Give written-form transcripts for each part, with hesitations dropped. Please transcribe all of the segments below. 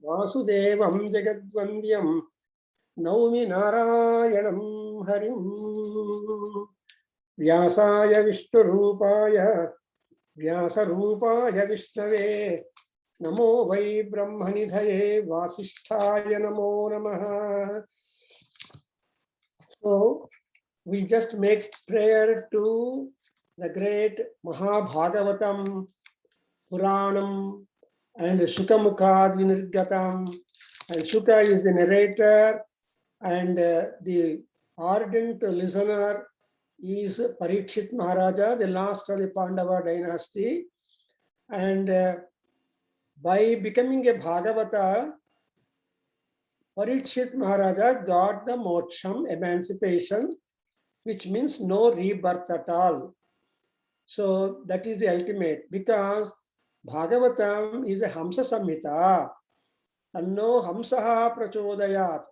वासुदेवं जगद्वन्द्यं नौमि नारायणं हरिं। व्यासाय विष्णुरूपाय व्यासरूपाय विष्णवे नमो वै ब्रह्मनिधये वासिष्ठाय नमो नमः। So we just make prayer to the great Mahabhagavatam Puranam and Shukamukad Vinirgatam. And Shuka is the narrator, and the ardent listener is Parikshit Maharaja, the last of the Pandava dynasty. And by becoming a Bhagavata, Parikshit Maharaja got the moksham, emancipation, which means no rebirth at all. So that is the ultimate, because Bhagavatam is a Hamsa Samhita. Anno Hamsaha Prachodayat.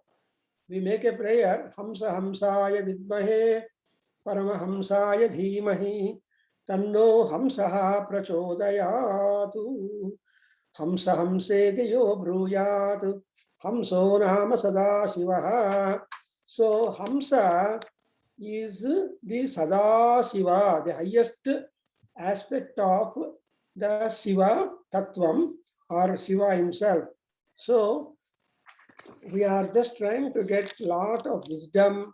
We make a prayer, Hamsa Hamsaya Vidmahe Paramahamsaya Dhimahi Tanno Hamsaha Prachodayatu Hamsa Hamseti Yo Bruyat Hamso Nama Sadashivaha. So Hamsa is the Sadashiva, the highest aspect of the Shiva Tattvam, or Shiva himself. So we are just trying to get a lot of wisdom,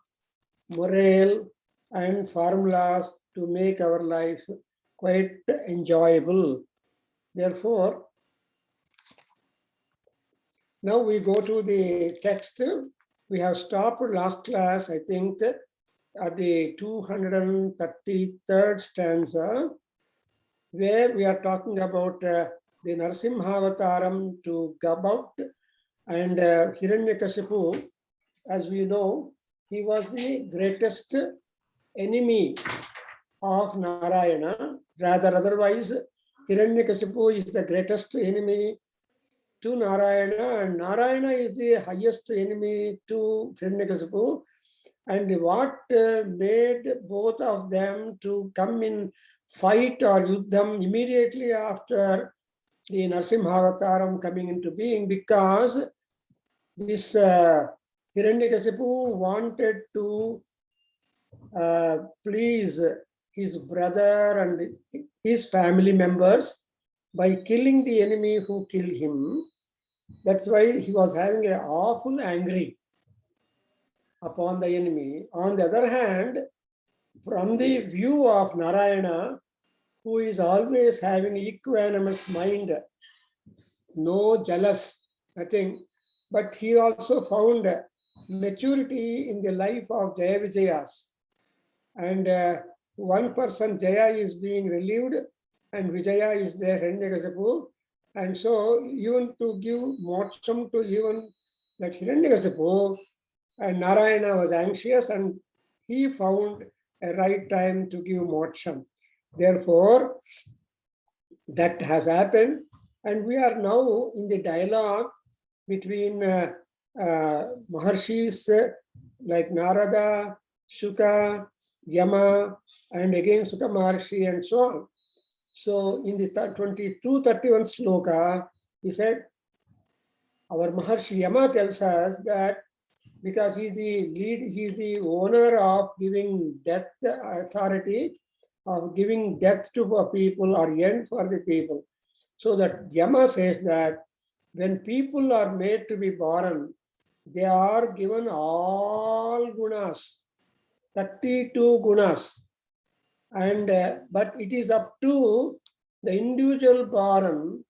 morale, and formulas to make our life quite enjoyable. Therefore, now we go to the text. We have stopped last class, I think, at the 233rd stanza, where we are talking about the Narasimhavataram to Gabout. And Hiranyakashipu, as we know, he was the greatest enemy of Narayana. Rather, otherwise, Hiranyakashipu is the greatest enemy to Narayana, and Narayana is the highest enemy to Hiranyakashipu. And what made both of them to come in fight or yuddham immediately after the Narasimhavataram coming into being, because this Hiranyakashipu wanted to please his brother and his family members by killing the enemy who killed him. That's why he was having an awful angry upon the enemy. On the other hand, from the view of Narayana, who is always having equanimous mind, no jealous, nothing, but he also found maturity in the life of Jaya Vijayas. And one person, Jaya, is being relieved, and Vijaya is there, Hiranyakashipu. And so even to give moksham to even that Hiranyakashipu, and Narayana was anxious, and he found a right time to give moksham. Therefore, that has happened, and we are now in the dialogue between Maharshis like Narada, Shuka, Yama, and again Sukha Maharshi, and so on. So in the 22-31 sloka, he said, our Maharshi Yama tells us that because he is the lead, he is the owner of giving death authority, of giving death to people or end for the people. So that Yama says that when people are made to be born, they are given all gunas, 32 gunas. And but it is up to the individual born,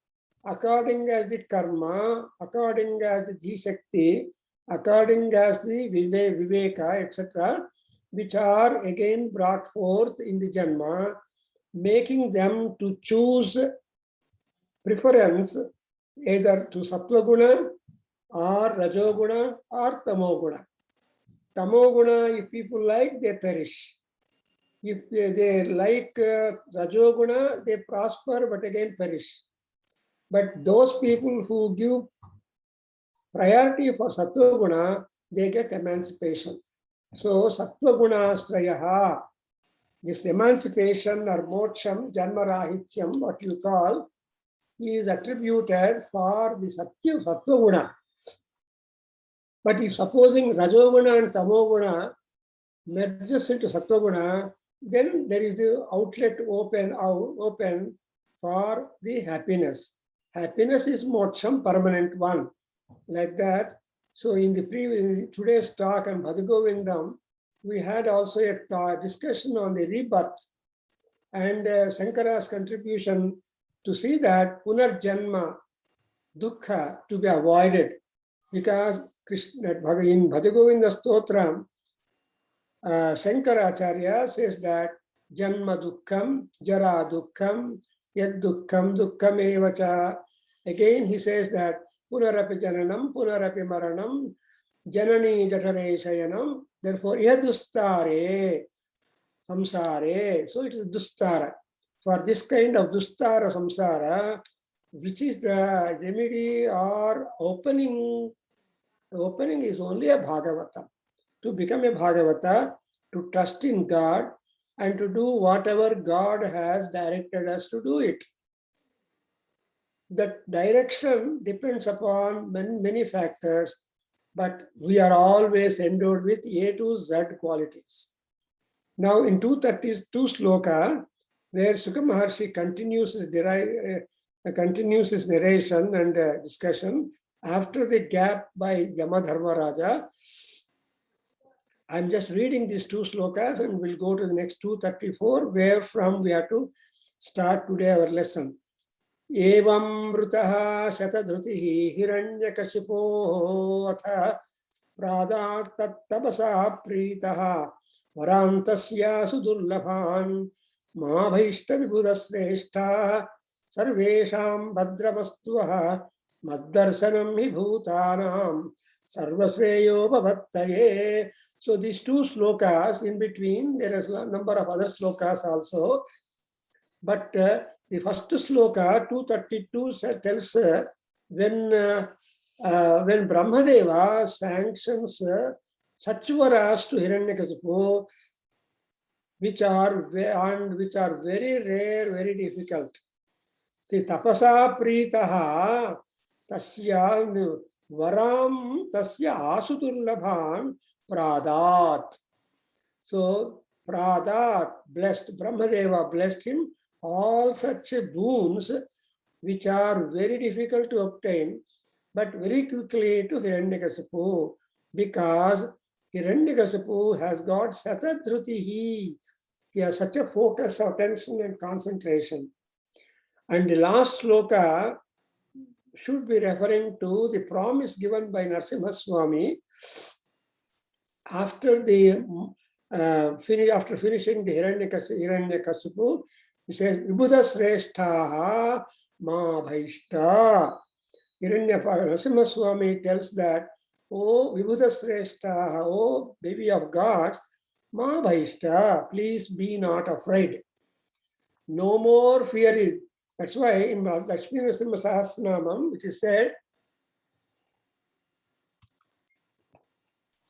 according as the karma, according as the Dhishakti, according as the Viveka, etc., which are again brought forth in the Janma, making them to choose preference either to Sattva Guna or Rajoguna or Tamoguna. Tamoguna, if people like, they perish. If they like Rajoguna, they prosper but again perish. But those people who give priority for Sattva Guna, they get emancipation. So Sattva Guna Srayaha, this emancipation or moksham, Janma Rahityam, what you call, he is attributed for the Sattva Guna. But if supposing Rajoguna and Tamoguna merges into Sattva Guna, then there is the outlet open for the happiness. Happiness is moksham, permanent one, like that. So in the today's talk on Bhadagovindam, we had also a discussion on the rebirth and Shankara's contribution to see that Punarjanma, dukkha, to be avoided, because Krishna in Bhadagovinda Stotram, Shankaracharya says that Janma dukkham, Jara dukkham, Yad dukkham, dukkham evacha. Again he says that Punarapi jananam, Punarapi maranam, Janani jatare shayanam. Therefore, yadustare, samsare. So it is dustara. For this kind of dustara samsara, which is the remedy or opening is only a Bhagavata. To become a Bhagavata, to trust in God and to do whatever God has directed us to do it. That direction depends upon many factors, but we are always endowed with A to Z qualities. Now in 232 sloka, where Shuka Maharshi continues his narration and discussion, after the gap by Yamadharmaraja, I'm just reading these two slokas and we'll go to the next 234, where from we have to start today our lesson. Evam mrutaha shatadhrutihi hiranyakashipo atha pradat tattabasa pritaha varantasya sudurlabhan maabhaishta vibhudasreshta sarvesham bhadravastuha maddarsanam hi bhutanam sarvasreyo bhavattaye. So these two slokas, in between there is a number of other slokas also, but the first sloka 232 tells when Brahmadeva sanctions Sachvaras to Hiranyakasipu, which are very rare, very difficult. See, tapasa pritaha tasya varam tasya asuturlabhan pradat. So pradat, blessed, Brahmadeva blessed him all such boons which are very difficult to obtain, but very quickly to Hiranyakasipu, because Hiranyakasipu has got Satadhrutihi. He has such a focus, attention and concentration. And the last sloka should be referring to the promise given by Narasimha Swami after finishing the Hiranyakasipu. He says, Vibhuda Sreshtaha Ma Bhaishta. Narasimha Swami tells that, oh Vibhuda Sreshtaha, oh baby of gods, Ma Bhaishta, please be not afraid. No more fear is. That's why in Lakshmi Narasimha Sahasranamam, it is said,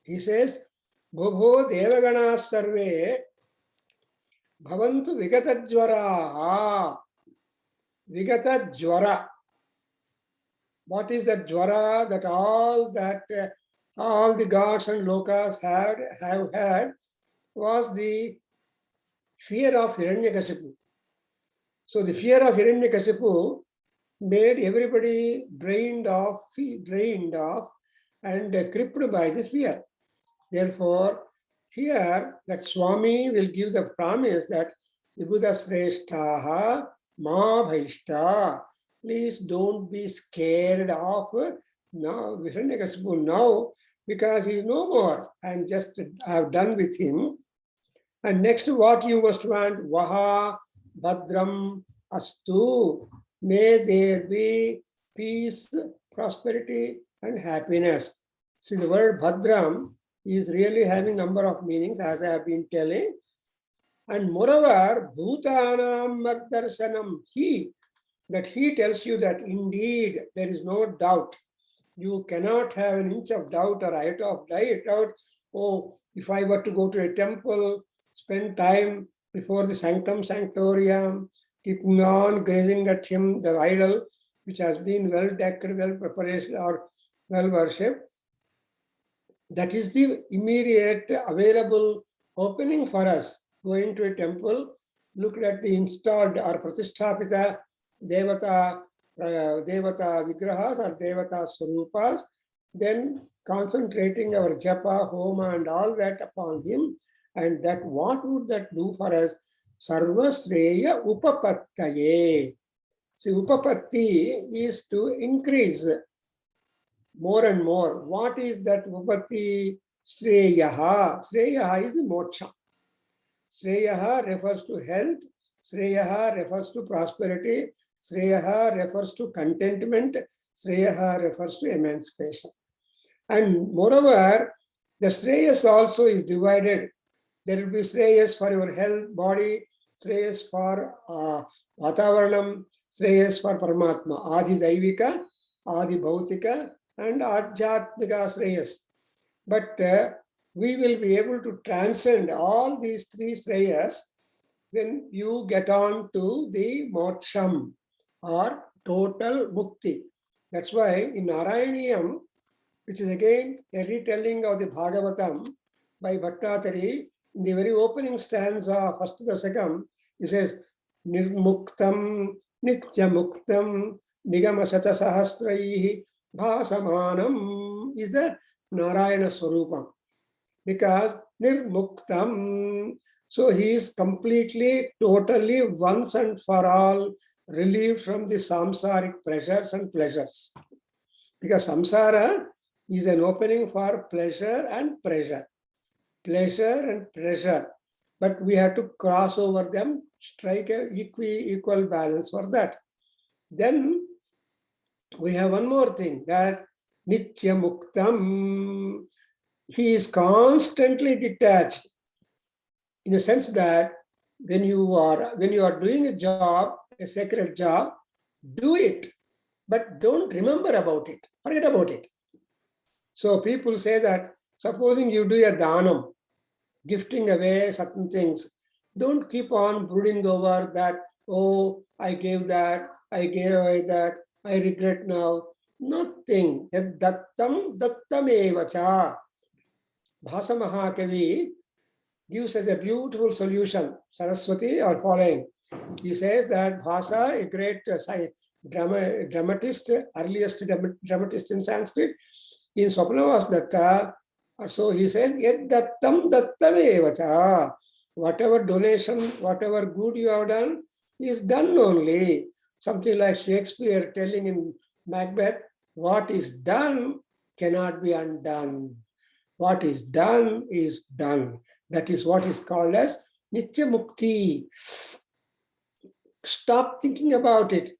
he says, Bhobho Devagana Sarve Bhavantu Vigata Jwara. Vigata Jwara. What is that Jwara that all the gods and lokas have had was the fear of Hiranyakasipu. So the fear of Hiranyakasipu made everybody drained off and crippled by the fear. Therefore, here that Swami will give the promise that Vibhuda Sreshtaha Ma Bhaishta. Please don't be scared of now Hiranyakasipu now, because he is no more. I have done with him. And next, what you must want, Vaha Bhadram Astu. May there be peace, prosperity, and happiness. See, the word Bhadram is really having number of meanings, as I have been telling. And moreover, Bhutanam Maddarsanam, he tells you that indeed there is no doubt. You cannot have an inch of doubt or iota of doubt. Oh, if I were to go to a temple, spend time before the sanctum sanctorium, keeping on gazing at him, the idol, which has been well decked, well preparation, or well worshipped. That is the immediate available opening for us. Going to a temple, look at the installed or pratisthapita devata, devata vigrahas or devata swarupas, then concentrating our japa, homa, and all that upon him. And that what would that do for us? Sarva Sreya Upapattaye. See, Upapatti is to increase more and more. What is that Upapatti? Sreyaha. Sreyaha is the moksha. Sreyaha refers to health. Sreyaha refers to prosperity. Sreyaha refers to contentment. Sreyaha refers to emancipation. And moreover, the Sreyas also is divided. There will be Sreyas for your health, body, Sreyas for Vatavaranam, Sreyas for Paramatma, Adi Daivika, Adi Bhautika, and Adhyatmika Sreyas. But we will be able to transcend all these three Sreyas when you get on to the Moksham or total Mukti. That's why in Narayaniyam, which is again a retelling of the Bhagavatam by Bhattatari, in the very opening stanza, first Dasakam, he says, Nirmuktam, Nityamuktam, Nigamasata Sahasraihi, Bhasamanam is the Narayana Swarupam. Because Nirmuktam, so he is completely, totally, once and for all, relieved from the samsaric pressures and pleasures. Because samsara is an opening for pleasure and pressure. Pleasure and pressure. But we have to cross over them, strike an equal balance for that. Then we have one more thing, that Nitya Muktam, he is constantly detached, in a sense that when you are doing a job, a sacred job, do it, but don't remember about it, forget about it. So people say that, supposing you do a dhanam, gifting away certain things, don't keep on brooding over that, oh, I gave that, I gave away that, I regret now. Nothing. Dattam dattamevacha. Bhasa Mahakavi gives us a beautiful solution. Saraswati or following. He says that Bhasa, a great dramatist, earliest dramatist in Sanskrit, in Swapnavas Datta, so he says, Yed dattam dattamevacha. Whatever donation, whatever good you have done, is done only. Something like Shakespeare telling in Macbeth, what is done cannot be undone. What is done is done. That is what is called as Nitya Mukti. Stop thinking about it.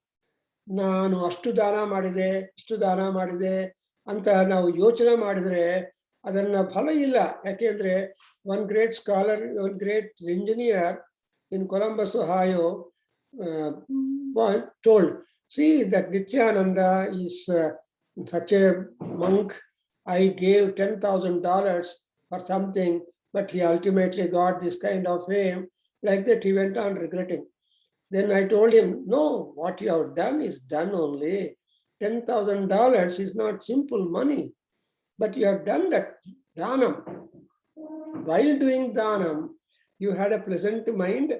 ನಾನು ಅಷ್ಟು ದಾನ ಮಾಡಿದೆ, ಇಷ್ಟು ದಾನ ಮಾಡಿದೆ ಅಂತ ನಾವು ಯೋಚನೆ ಮಾಡಿದ್ರೆ ಅದನ್ನ ಫಲ ಇಲ್ಲ. ಯಾಕೆಂದ್ರೆ one great scholar, one great engineer in Columbus, Ohio, told, see that Nityananda is such a monk. I gave $10,000 for something, but he ultimately got this kind of fame. Like that, he went on regretting. Then I told him, no, what you have done is done only. $10,000 is not simple money, but you have done that dhanam. While doing dhanam, you had a pleasant mind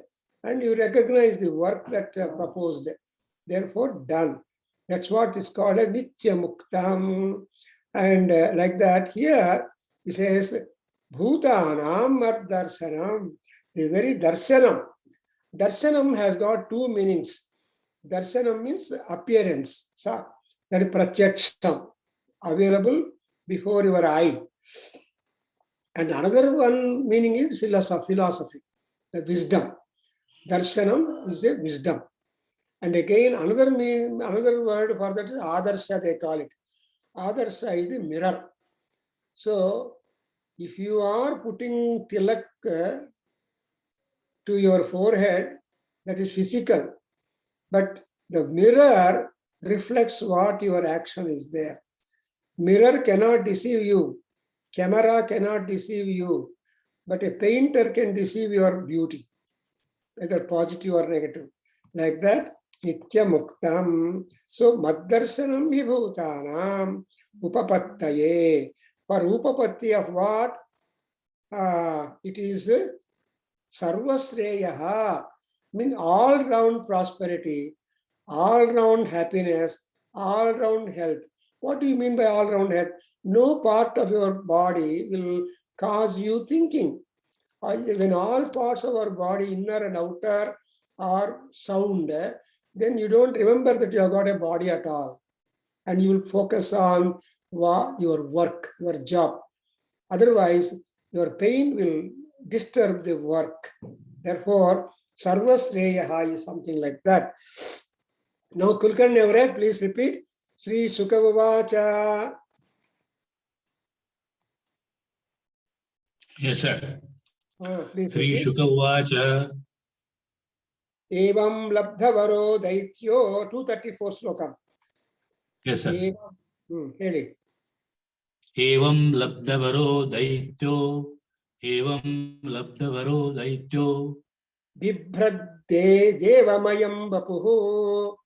and you recognize the work that proposed. Therefore, done. That's what is called a Nitya Muktam. And like that, here he says, Bhutanam Darshanam, the very Darshanam. Darshanam has got two meanings. Darshanam means appearance. That is pratyaksham, available before your eye. And another one meaning is philosophy, the wisdom. Darshanam is a wisdom. And again, another word for that is adarsha, they call it. Adarsha is the mirror. So, if you are putting tilak to your forehead, that is physical. But the mirror reflects what your action is there. Mirror cannot deceive you. Camera cannot deceive you. But a painter can deceive your beauty, whether positive or negative. Like that, Nityamuktam. So Maddarshanam Vibhutanam Upapattaye. For Upapatti of what? It is Sarvasreyaha, mean all round prosperity, all round happiness, all round health. What do you mean by all round health? No part of your body will cause you thinking. When all parts of our body, inner and outer, are sound, then you don't remember that you have got a body at all. And you will focus on your work, your job. Otherwise, your pain will disturb the work. Therefore, Sarvasreyaha is something like that. Now, Kulkarni, please repeat. Sri Sukavacha. Yes, sir. Please Sri repeat. Shukavacha. Evam labdhavaro daityo, 234 slokam. Yes, sir. Heli. Evam labdhavaro daityo. Evam labdhavaro daityo. Bibhradde devamayam vapuhu.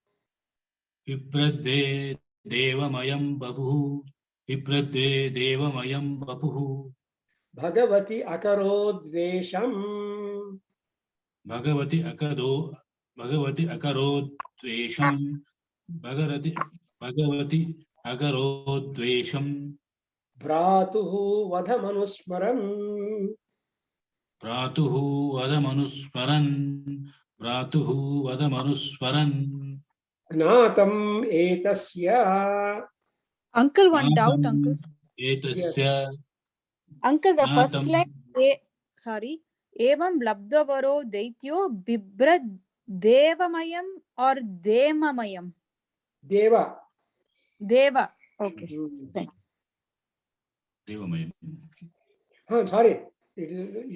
Vipradde devamayam bapuhu. Vipradde devamayam bapuhu. Bhagavati akaro dvesham. Bhagavati akaro dvesham. Bhagavati akaro dvesham. Bratuhu vadhamanusmaran. Pratuhu vadamanusmaran. Pratuhu vadamanusmaran. Gnatam etasya. Uncle, one doubt, uncle. Etasya. Uncle, the first line, sorry. Evam labdhavaro daityo bibrad devamayam or demamayam? Deva. Deva. Okay. Devamayam. Sorry. It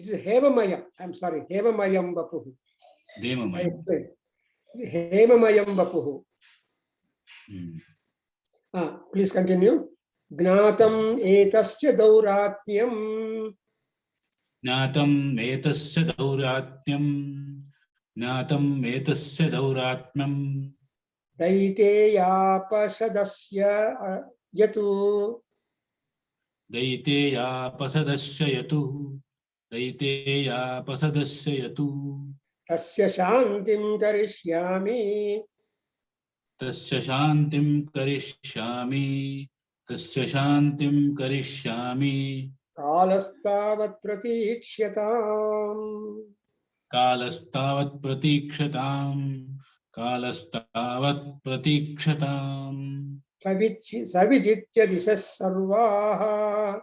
is Hevamayam. I'm sorry. Hevamayam vapuhu. Devamayam. Hevamayam vapuhu. Please continue. Gnatam etasya dauratnyam. Gnatam etasya dauratnyam. Gnatam etasya dauratnyam. Daiteya pasadasya yatu. Daiteya pasadasya yatu. Daiteya pasadasya yatu. Tasya shantim karishyami. Tasya shantim karishyami. Tasya shantim karishyami. Kalastavat pratikshyatam. Kalastavat pratikshyatam. Kalastavat pratikshyatam. Savijitya dishas sarvaha.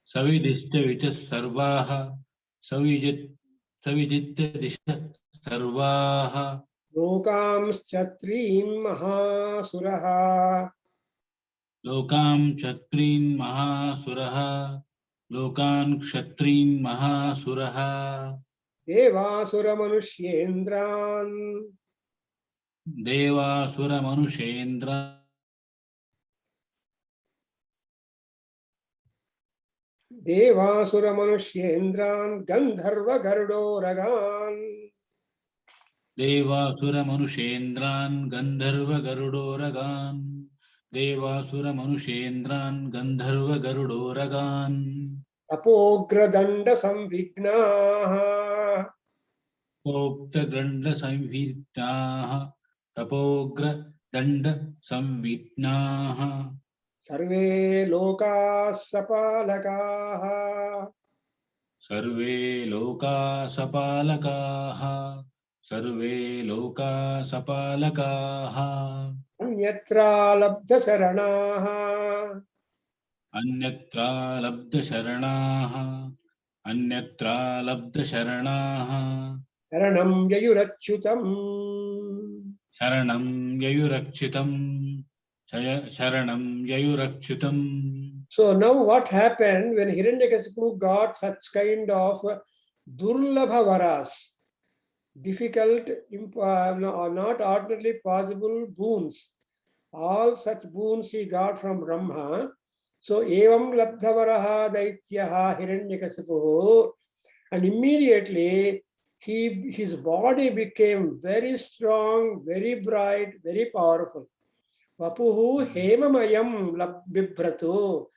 Savidistya vichas sarvaha. Savijitya dishas sarvaha. Lokam chatrim mahasuraha. Lokam kshatrin mahasuraha. Lokan kshatrin mahasuraha. Devasura manushyendran. Devasura manushendra. Devasura manushyendran gandharva garudoragan. Devasura manushendran gandharva garudoragan. Devasura manushendran gandharva garudoragan. Apogradanda samvignaha. Tapokta danda samvitnaha. Tapogra danda samvitnaha. Sarve loka sapalakaha. Sarve loka sapalakaha. Sarve loka sapalakaha. Anyatra labdha saranaha. Anyatra labdha sharanaha. Anyatra labdha sharanaha. Sharanam yayurachyutam. Sharanam yayurakshitam. Sharanam yayurakshitam. So now what happened when Hiranyakasipu got such kind of durlabha varas, difficult, not ordinarily possible boons, all such boons he got from Brahma. So evam labdhavaraha daityaha Hiranyakasipu, and immediately his body became very strong, very bright, very powerful. Vapuhu hemamayam bibratu.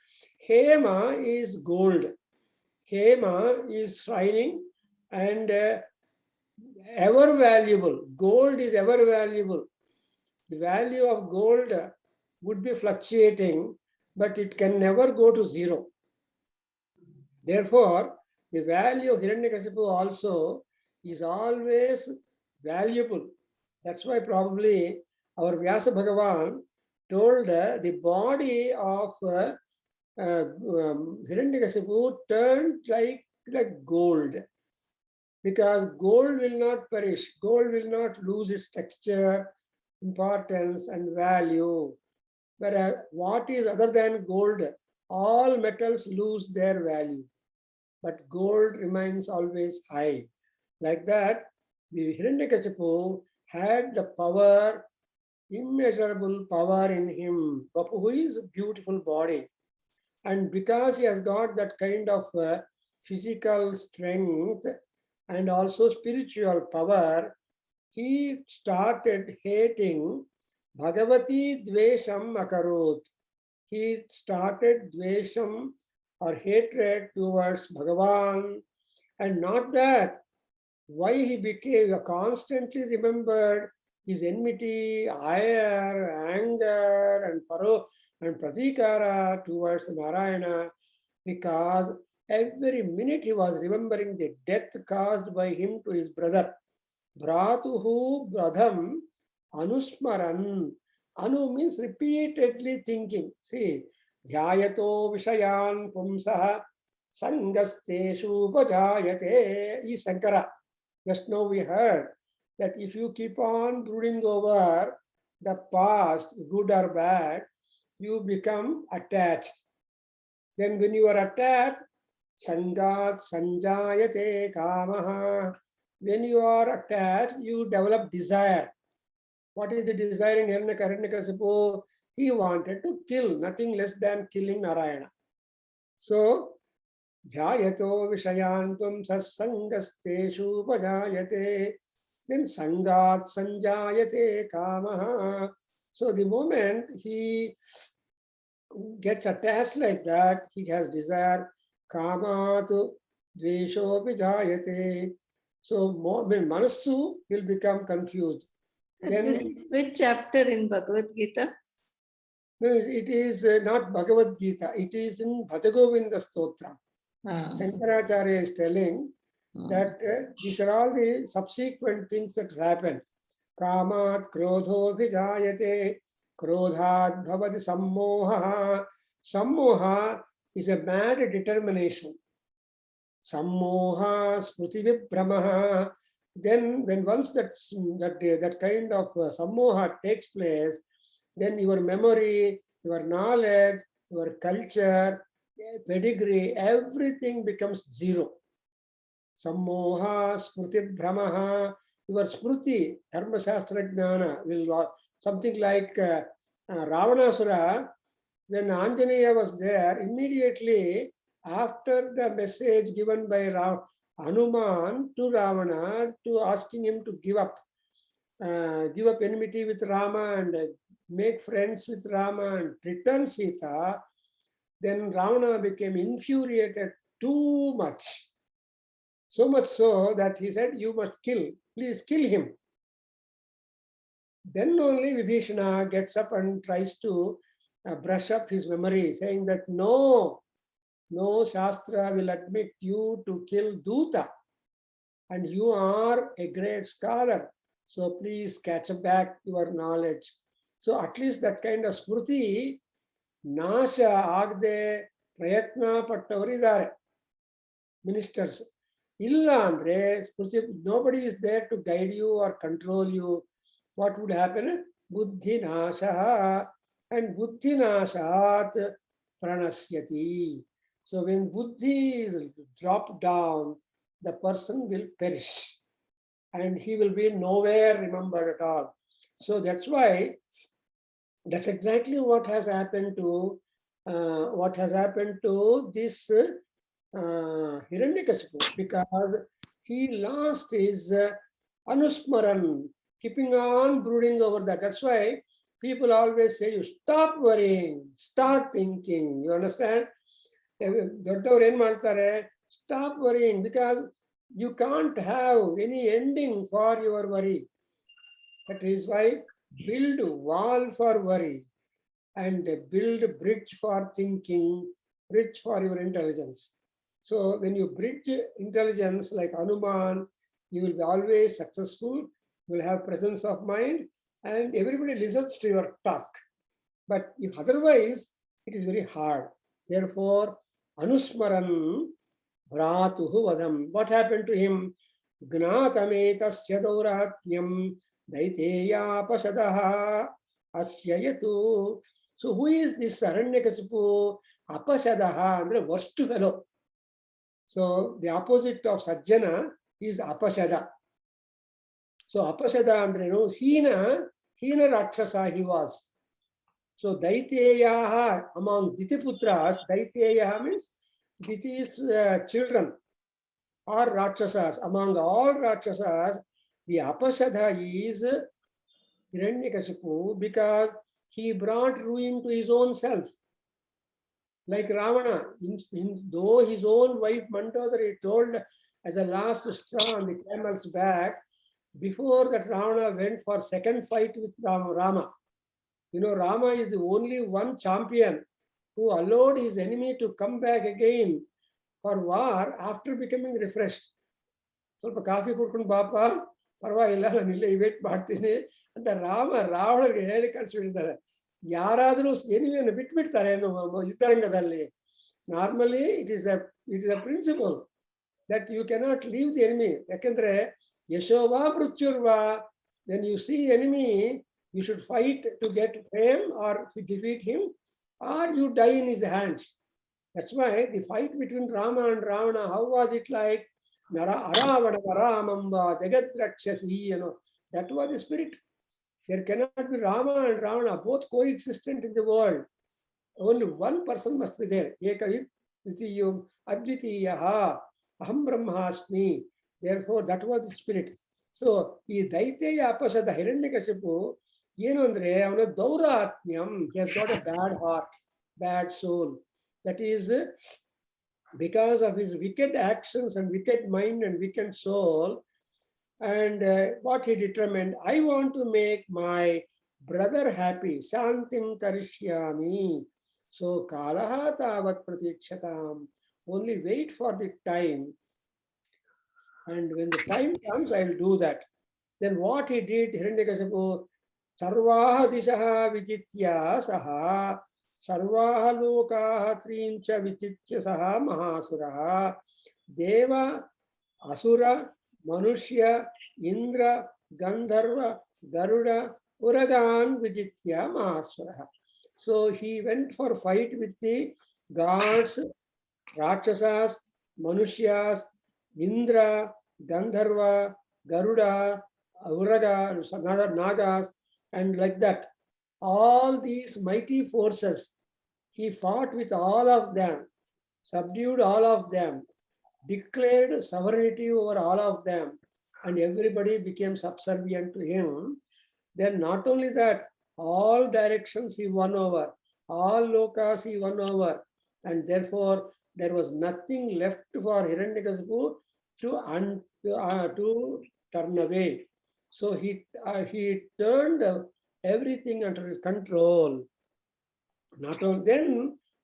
Hema is gold. Hema is shining and ever valuable. Gold is ever valuable. The value of gold would be fluctuating, but it can never go to zero. Therefore, the value of Hiranyakasipu also is always valuable. That's why probably our Vyasa Bhagavan told the body of Hiranyakasipu turned like gold, because gold will not perish, gold will not lose its texture, importance and value. Whereas what is other than gold, all metals lose their value, but gold remains always high. Like that, the Hiranyakasipu had the power, immeasurable power in him, who is a beautiful body. And because he has got that kind of physical strength and also spiritual power, he started hating Bhagavati Dvesham Akarut. He started Dvesham or hatred towards Bhagavan. And not that, why he became constantly remembered his enmity, ire, anger, and pratikara towards Narayana, because every minute he was remembering the death caused by him to his brother. Bhratuhu Bradham Anusmaran. Anu means repeatedly thinking. See, Dhyayato Vishayan Pumsaha Sangasteshu Bhajayate is Sankara. Just now we heard that if you keep on brooding over the past, good or bad, you become attached. Then when you are attached, Sangat Sanjayate Kamaha. When you are attached, you develop desire. What is the desire in Hiranyakasipu? He wanted to kill, nothing less than killing Narayana. So, Jhayato Vishayantum Sasangasteshu Bhajayate. Then Sangat Sanjayate Kamaha. So the moment he gets attached like that, he has desire. Kamatu Dvesho Vijayate. So Manasu will become confused. Then, this is which chapter in Bhagavad Gita? No, it is not Bhagavad Gita, it is in Bhajagovinda Stotra. Shankaracharya is telling that these are all the subsequent things that happen. Kamat krodho vijayate, krodhat bhavati sammoha. Sammoha is a mad determination. Sammoha smriti vibhramaha. Then when once that kind of sammoha takes place, then your memory, your knowledge, your culture, pedigree, everything becomes zero. Sammoha smriti brahmaha. Your smriti, dharma shastra jnana, will something like Ravanasura. When Anjaneya was there, immediately after the message given by Hanuman to Ravana to asking him to give up enmity with Rama and make friends with Rama and return Sita, then Ravana became infuriated too much. So much so that he said, you must kill, please kill him. Then only Vibhishana gets up and tries to brush up his memory, saying that no Shastra will admit you to kill Duta, and you are a great scholar. So please catch back your knowledge. So at least that kind of smriti, nasha agde prayatna pattavaridare, ministers. Illa andre smriti, nobody is there to guide you or control you. What would happen? Buddhi nasha, and buddhi nashat pranasyati. So when buddhi is dropped down, the person will perish and he will be nowhere remembered at all. So that's why, that's exactly what has happened to this Hiranyakasipu, because he lost his anusmaran, keeping on brooding over that. That's why people always say, you stop worrying, start thinking. You understand? ದೊಡ್ಡವ್ರು ಏನ್ ಮಾಡ್ತಾರೆ, stop worrying, because you can't have any ending for your worry. That is why build wall for worry and build bridge for thinking, bridge for your intelligence. So when you bridge intelligence like Hanuman, you will be always successful, you will have presence of mind, and everybody listens to your talk. But if otherwise, it is very hard. Therefore, Anusmaran Bhratuhu Vadam. What happened to him? Gnatametasya Dauratyam Daiteya Pasadaha Asyayatu. So who is this Aranyakasipu? Apasadaha, andre worst fellow. So the opposite of Sajjana is Apasada. So Apasada andre no, Hina Rakshasa he was. So Daiteyaha, among Ditiputras, Daiteyaha means Diti's children or Rakshasas. Among all Rakshasas, the Apasada is Hiranyakasipu because he brought ruin to his own self. Like Ravana, though his own wife Mandodari told as a last straw on the camel's back, before that Ravana went for second fight with Rama. You know, Rama is the only one champion who allowed his enemy to come back again for war after becoming refreshed. ಸ್ವಲ್ಪ coffee ಕುಡ್ಕೊಂಡು ಬಾಪ ಪರವಾಗಿಲ್ಲ ನಾನು ಇಲ್ಲೇ wait ಮಾಡ್ತೀನಿ ಅಂತ ರಾವಣರಿಗೆ ಹೇಳಿ ಕಳಿಸ್ಬಿಡ್ತಾರೆ. ಯಾರಾದರೂ ಎನಿಮಿಯನ್ನು ಬಿಟ್ಬಿಡ್ತಾರೆ ಯುದ್ಧರಂಗದಲ್ಲಿ. Normally it is a principle that you cannot leave the enemy. ಯಾಕೆಂದ್ರೆ ಯಶೋವಾ ಮೃತ್ಯುರ್ವಾ, when you see enemy you should fight to get fame or to defeat him, or you die in his hands. That's why the fight between Rama and Ravana, how was it like? Aravana Ramamba Jagat Rakshasi, you know, that was the spirit. There cannot be Rama and Ravana both coexistent in the world. Only one person must be there. Ekavit Vitiyum Advitiyaha Aham Brahmasmi. Therefore, that was the spirit. So, ಈ ದೈತ್ಯ ಅಪಸದ ಹಿರಣ್ಯಕಶಿಪು ಏನು ಅಂದ್ರೆ ಅವನ ದೌರಾತ್ಮ್ಯಂ, he has got a bad heart, bad soul. That is because of his wicked actions and wicked mind and wicked soul. And what he determined, I want to make my brother happy. Shantim karishyami. So kalaha tavat pratikshatam. Only wait for the time. And when the time comes, I will do that. Then what he did, Hiranyakasipu, Sarvaha Dishaha Vijitya Saha, Sarvaha Lokaha Trincha Vijitya Saha Mahasuraha, Deva, Asura, Manushya, Indra, Gandharva, Garuda, Uragan Vijitya Mahasuraha. So he went for fight with the gods, Rakshasas, Manushyas, Indra, Gandharva, Garuda, Uraga, Nagas, and like that. All these mighty forces, he fought with all of them, subdued all of them, declared sovereignty over all of them, and everybody became subservient to him. Then not only that, all directions he won over, all lokas he won over, and therefore there was nothing left for Hiranyakasipu to turn away. So he turned everything under his control. Not only then,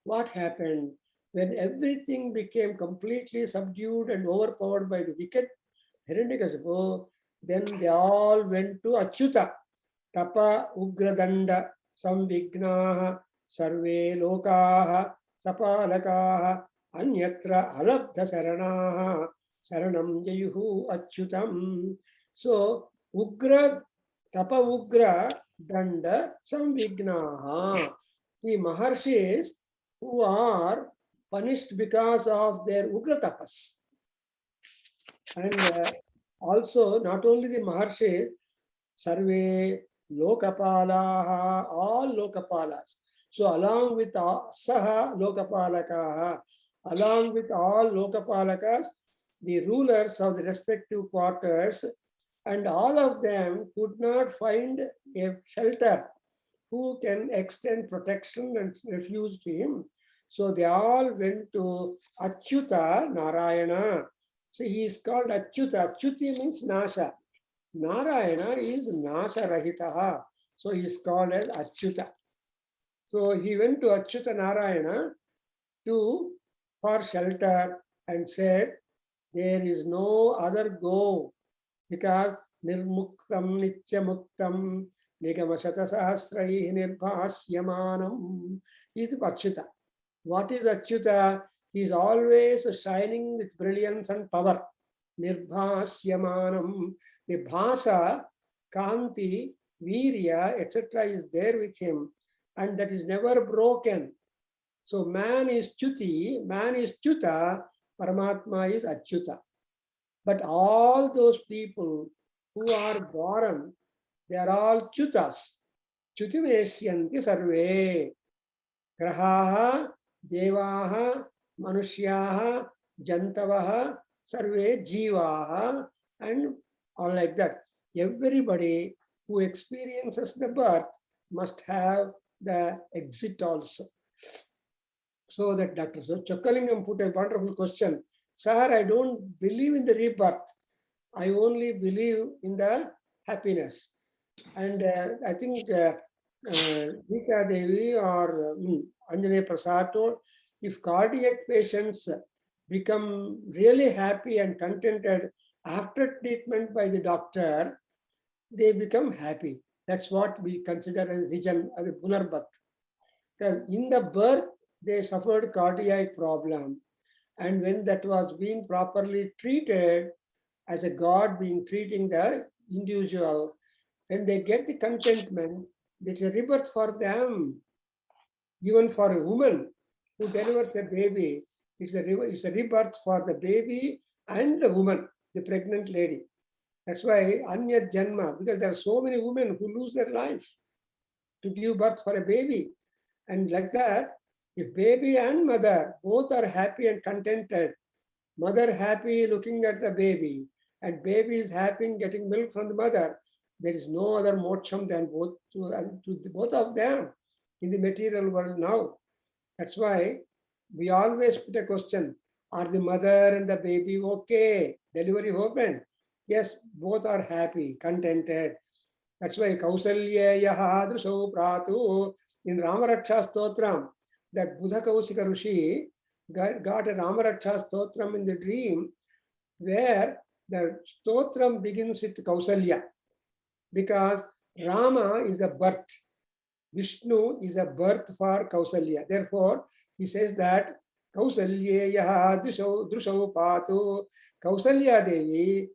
what happened when everything became completely subdued and overpowered by the wicked Hiranyakasipu? Then they all went to Achyuta. Tapa Ugradanda Samvignaha Sarve Lokaha Sapalakaha Anyatra Alabdha Saranaha Saranam Jayuhu Achyutam. So Ugra, Tapa Ugra Danda Samvignaha. The Maharshis who are punished because of their Ugra tapas. And also not only the Maharshis, Sarve Lokapalaha, all Lokapalas. So along with Saha Lokapalakaha, along with all Lokapalakas, the rulers of the respective quarters, and all of them could not find a shelter who can extend protection and refuge to him. So they all went to Achyuta Narayana. So he is called Achyuta. Achyuti means Nasha. Narayana is Nasha Rahitaha. So he is called as Achyuta. So he went to Achyuta Narayana for shelter and said, there is no other go, because Nirmuktam Nityamuktam Nigamashata Sahasrai Nirbhasyamanam is Achyuta. What is Achyuta? He is always shining with brilliance and power. Nirbhasyamanam. The Bhasa, Kanti, Virya, etc. is there with him, and that is never broken. So man is Chuti, man is Chuta, Paramatma is Achyuta. But all those people who are born, they are all Chutas. Chutimeshyanti sarve. Grahaha, Devaha, Manushyaha, Jantavaha, Sarve, Jivaha, and all like that. Everybody who experiences the birth must have the exit also. So that Dr. Chokkalingam put a wonderful question. Sir, I don't believe in the rebirth. I only believe in the happiness. And I think Rita Devi or Anjane Prasad told, if cardiac patients become really happy and contented after treatment by the doctor, they become happy. That's what we consider as region, as a Punarbhat. Because in the birth, they suffered cardiac problem. And when that was being properly treated, as a God being treating the individual, when they get the contentment, it's a rebirth for them. Even for a woman who delivers a baby, it's a rebirth for the baby and the woman, the pregnant lady. That's why Anya Janma, because there are so many women who lose their life to give birth for a baby. And like that, if baby and mother both are happy and contented, mother happy looking at the baby, and baby is happy getting milk from the mother, there is no other moksham than both of them in the material world now. That's why we always put a question, are the mother and the baby okay? Delivery open? Yes, both are happy, contented. That's why Kausalya Yahadruso Pratu in Ramaraksha Stotram, that Buddha Kausika Rishi got a Ramaraksha Stotram in the dream, where the Stotram begins with Kausalya, because Rama is a birth. Vishnu is a birth for Kausalya. Therefore, he says that Kausalya Drusho Patu, Kausalya Devi,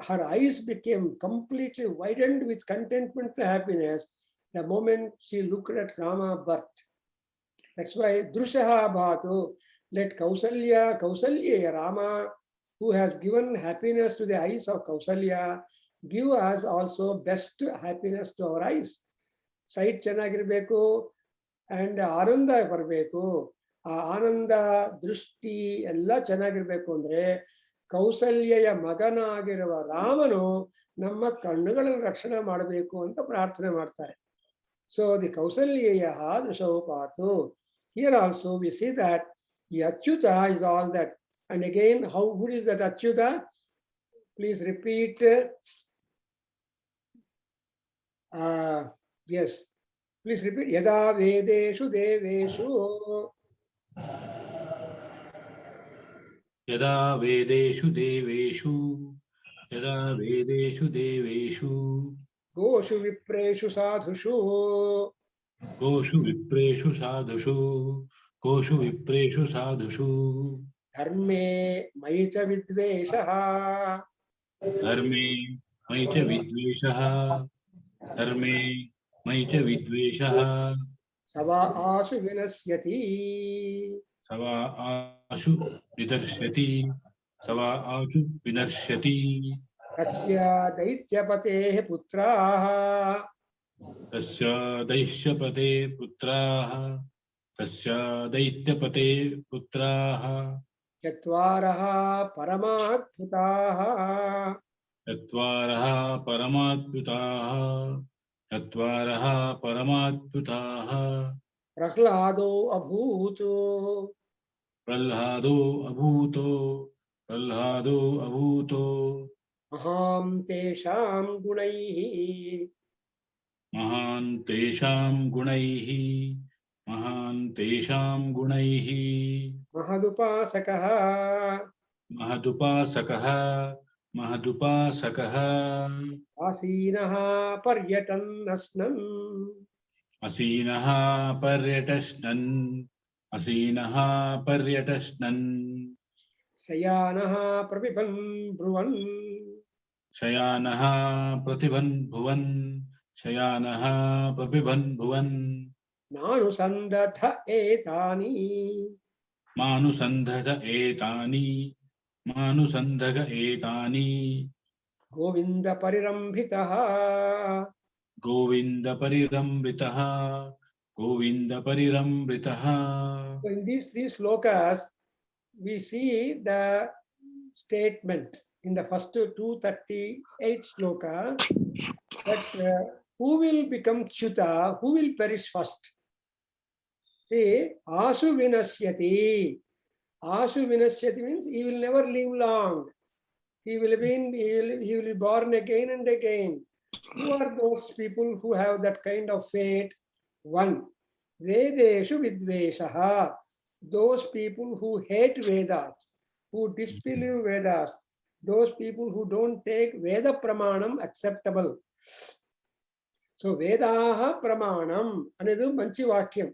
her eyes became completely widened with contentment and happiness the moment she looked at Rama birth. That's why Drushaha Bhatu, let Kausalya, Rama, who has given happiness to the eyes of Kausalya, give us also best happiness to our eyes. Sight ಚೆನ್ನಾಗಿರಬೇಕು and ಆನಂದ ಬರಬೇಕು. ಆ ಆನಂದ ದೃಷ್ಟಿ ಎಲ್ಲ ಚೆನ್ನಾಗಿರ್ಬೇಕು ಅಂದ್ರೆ ಕೌಸಲ್ಯೆಯ ಮಗನಾಗಿರುವ ರಾಮನು ನಮ್ಮ ಕಣ್ಣುಗಳನ್ನು ರಕ್ಷಣೆ ಮಾಡಬೇಕು ಅಂತ ಪ್ರಾರ್ಥನೆ ಮಾಡ್ತಾರೆ. So the ಕೌಸಲ್ಯೆಯ ದೃಶೋಪಾತು. Here also we see that the Achyuta is all that. And again, who is that Achyuta? Please repeat. Yes, please repeat. Yada Vedeshu Deveshu. Yada Vedeshu Deveshu. Yada Vedeshu Deveshu. Goshu Vipreshu Sadhushu. Goshu Vipreshu Sadhushu. Goshu Vipreshu Sadhushu. Dharme Maicha Vidveshaha. Dharme Maicha Vidveshaha. Dharme Maicha Vidveshaha. Sava Asu Vinasyati. Sava Ashu Vidarshyati. Sava Ashu Vinarsyati. Kasya Daityapate Putraha. Tasya Daishyapate Putraha. Tasya Daityapate Putraha. चत्वारः परमाद्भुताः चत्वारः परमाद्भुताः चत्वारः परमाद्भुताः प्रह्लादो अभूत् प्रह्लादो अभूतो प्रह्लादो अभूतो महां तेषां गुणैः महान् तेषां गुणैः महान् तेषां गुणैः महदुपासकः महदुपासकः महदुपासकः आसीनः पर्यटन्नस्नन् असीनः पर्यटस्नन् असीनः पर्यटस्नन् शयानः प्रपिबन् ब्रुवन् शयानः प्रतिभन् भुवन् शयानः प्रतिभन् भुवन् नानुसन्दथ एतानि मानुसन्धत एतानि मानुसन्धक एतानि Govind परिरम्भितः Govind परिरम्रितः Govind परिरम्रितः So in these three slokas, we see the statement in the first 238 sloka that who will become Chuta, who will perish first. See, Asu Vinasyati. Asu Vinasyati means he will never live long. He will be born again and again. Who are those people who have that kind of fate? One, Vedeshu Vidveshaha. Those people who hate Vedas, who disbelieve Vedas, those people who don't take Veda Pramanam acceptable. So Vedaha Pramanam, another Manchi Vakyam.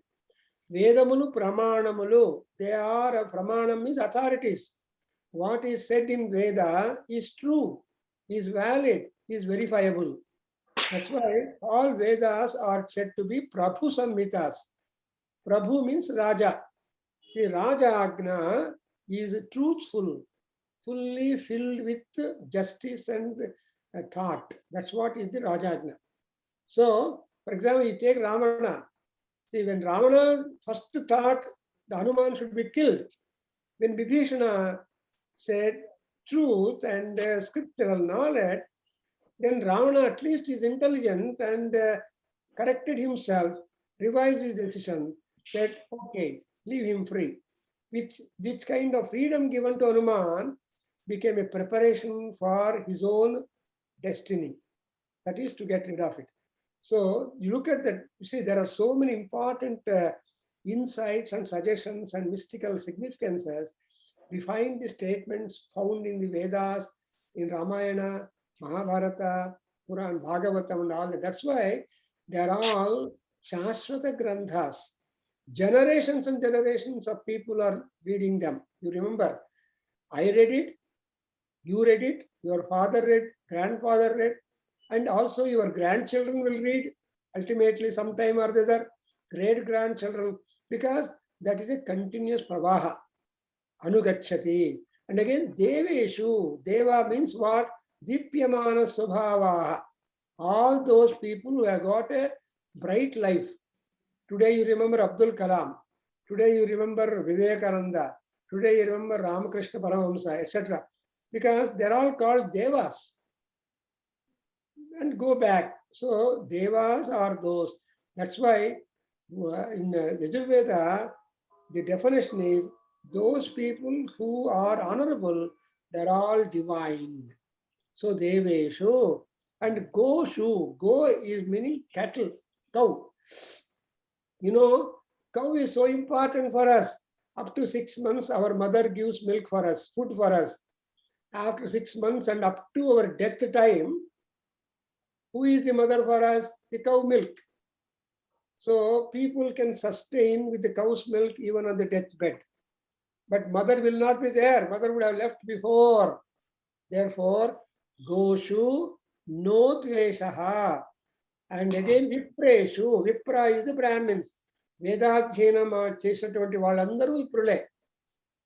Vedamulu Pramanamulu, they are Pramanam means authorities. What is said in Veda is true, is valid, is verifiable. That's why all Vedas are said to be Prabhu Samhitas. Prabhu means Raja. See, Raja Agna is truthful, fully filled with justice and thought. That's what is the Raja Agna. So, for example, you take Ravana. See, when Ravana first thought the Hanuman should be killed, when Vibhishana said truth and scriptural knowledge, then Ravana at least is intelligent and corrected himself, revised his decision, said, okay, leave him free. Which kind of freedom given to Hanuman became a preparation for his own destiny. That is to get rid of it. So you look at that, you see, there are so many important insights and suggestions and mystical significances. We find the statements found in the Vedas, in Ramayana, Mahabharata, Puran, Bhagavatam and all that. That's why they're all Shashwata Granthas. Generations and generations of people are reading them. You remember, I read it, you read it, your father read, grandfather read, and also your grandchildren will read, ultimately sometime or the other, great-grandchildren, because that is a continuous pravaha, anugachati. And again, deveshu, deva means what? Dipyamana subhavaha. All those people who have got a bright life. Today you remember Abdul Kalam. Today you remember Vivekananda. Today you remember Ramakrishna Paramahamsa, etc. Because they're all called devas. And go back. So devas are those. That's why in Yajurveda, the definition is those people who are honorable, they're all divine. So deveshu and goshu. Go is meaning cattle, cow. You know, cow is so important for us. Up to 6 months, our mother gives milk for us, food for us. After 6 months and up to our death time, who is the mother for us? The cow milk. So people can sustain with the cow's milk even on the deathbed. But mother will not be there. Mother would have left before. Therefore, goshu no dveshaha. And again, vipreshu. Vipra is the Brahmins. Vedadhyanam chesatvanti vallandaru viprule.